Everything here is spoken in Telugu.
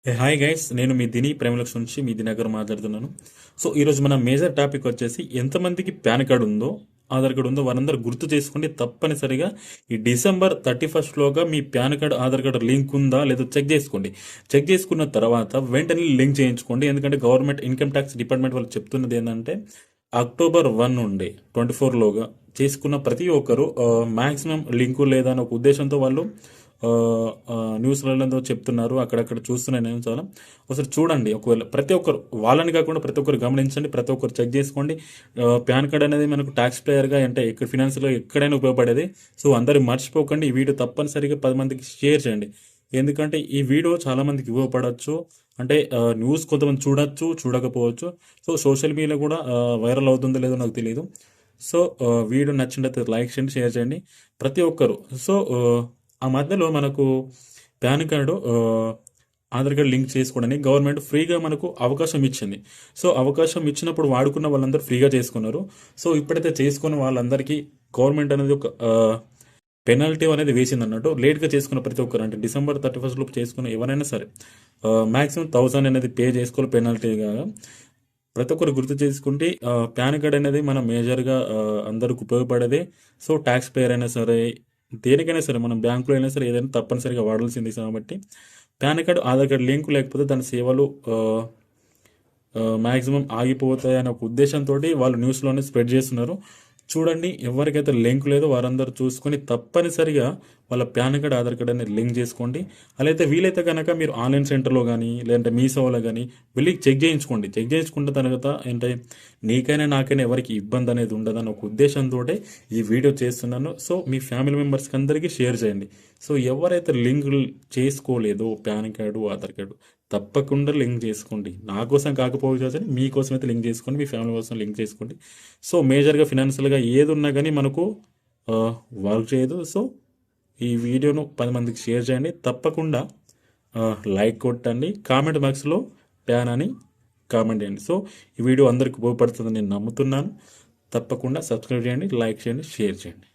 హాయ్ గైస్, నేను మీ దిని ప్రేమలక్ష్మి నుంచి మీ దినగర్ మాట్లాడుతున్నాను. సో ఈరోజు మన మేజర్ టాపిక్ వచ్చేసి ఎంతమందికి పాన్ కార్డు ఉందో, ఆధార్ కార్డు ఉందో వారందరూ గుర్తు చేసుకోండి. తప్పనిసరిగా ఈ డిసెంబర్ 31లోగా మీ PAN card Aadhaar card link ఉందా లేదో చెక్ చేసుకోండి. చెక్ చేసుకున్న తర్వాత వెంటనే లింక్ చేయించుకోండి. ఎందుకంటే గవర్నమెంట్ ఇన్కమ్ ట్యాక్స్ డిపార్ట్మెంట్ వాళ్ళు చెప్తున్నది ఏంటంటే అక్టోబర్ 1 నుండి 24లోగా చేసుకున్న ప్రతి ఒక్కరు మ్యాక్సిమం లింకు లేదా అనే ఒక ఉద్దేశంతో వాళ్ళు న్యూస్లలో చెప్తున్నారు. అక్కడక్కడ చూస్తున్నాను నేను చాలా. ఒకసారి చూడండి, ఒకవేళ ప్రతి ఒక్కరు వాళ్ళని కాకుండా ప్రతి ఒక్కరు గమనించండి, ప్రతి ఒక్కరు చెక్ చేసుకోండి. పాన్ కార్డ్ అనేది మనకు ట్యాక్స్ ప్లేయర్గా అంటే ఇక్కడ ఫినాన్షియల్గా ఎక్కడైనా ఉపయోగపడేది. సో అందరూ మర్చిపోకండి. ఈ వీడియో తప్పనిసరిగా 10 మందికి షేర్ చేయండి. ఎందుకంటే ఈ వీడియో చాలా మందికి ఉపయోగపడవచ్చు. అంటే న్యూస్ కొంతమంది చూడొచ్చు, చూడకపోవచ్చు. సో సోషల్ మీడియాలో కూడా వైరల్ అవుతుందో లేదో నాకు తెలియదు. సో వీడియో నచ్చినట్లయితే లైక్ చేయండి, షేర్ చేయండి ప్రతి ఒక్కరు. సో ఆ మధ్యలో మనకు pan card Aadhaar card link చేసుకోవడానికి గవర్నమెంట్ ఫ్రీగా మనకు అవకాశం ఇచ్చింది. సో అవకాశం ఇచ్చినప్పుడు వాడుకున్న వాళ్ళందరూ ఫ్రీగా చేసుకున్నారు. సో ఇప్పుడైతే చేసుకున్న వాళ్ళందరికీ గవర్నమెంట్ అనేది ఒక పెనాల్టీ అనేది వేసింది అన్నట్టు. లేట్గా చేసుకున్న ప్రతి ఒక్కరు అంటే డిసెంబర్ 31 లోపు చేసుకున్న ఎవరైనా సరే మ్యాక్సిమం 1000 అనేది పే చేసుకోవాలి పెనాల్టీగా. ప్రతి ఒక్కరు గుర్తు చేసుకుంటే పాన్ కార్డ్ అనేది మన మేజర్గా అందరికి ఉపయోగపడేది. సో ట్యాక్స్ పేయర్ అయినా సరే దేనికైనా సరే మనం బ్యాంకులో అయినా సరే ఏదైనా తప్పనిసరిగా వాడాల్సింది. కాబట్టి pan card Aadhaar card link లేకపోతే దాని సేవలు మ్యాక్సిమం ఆగిపోతాయి అనే ఒక ఉద్దేశంతో వాళ్ళు న్యూస్లోనే స్ప్రెడ్ చేస్తున్నారు. చూడండి, ఎవరికైతే లింక్ లేదో వారందరూ చూసుకొని తప్పనిసరిగా వాళ్ళ పాన్ కార్డ్ ఆధార్ కార్డ్ అనేది లింక్ చేసుకోండి. అలాగే వీలైతే కనుక మీరు ఆన్లైన్ సెంటర్లో కానీ లేదంటే మీ సేవలో కానీ వెళ్ళి చెక్ చేయించుకోండి. చెక్ చేయించుకున్న తర్వాత ఏంటంటే నీకైనా నాకైనా ఎవరికి ఇబ్బంది అనేది ఉండదని ఒక ఉద్దేశంతో ఈ వీడియో చేస్తున్నాను. సో మీ ఫ్యామిలీ మెంబర్స్కి అందరికీ షేర్ చేయండి. సో ఎవరైతే లింక్ చేసుకోలేదో పాన్ కార్డు ఆధార్ కార్డు తప్పకుండా లింక్ చేసుకోండి. నా కోసం కాకపోవచ్చు, మీకోసం అయితే లింక్ చేసుకోండి, మీ ఫ్యామిలీ కోసం లింక్ చేసుకోండి. సో మేజర్గా ఫినాన్షియల్గా ఏది ఉన్నా కానీ మనకు వర్క్ చేయదు. సో ఈ వీడియోను 10 మందికి షేర్ చేయండి. తప్పకుండా లైక్ కొట్టండి, కామెంట్ బాక్స్లో ప్యాన్ అని కామెంట్ చేయండి. సో ఈ వీడియో అందరికి ఉపయోగపడుతుందని నేను నమ్ముతున్నాను. తప్పకుండా సబ్స్క్రైబ్ చేయండి, లైక్ చేయండి, షేర్ చేయండి.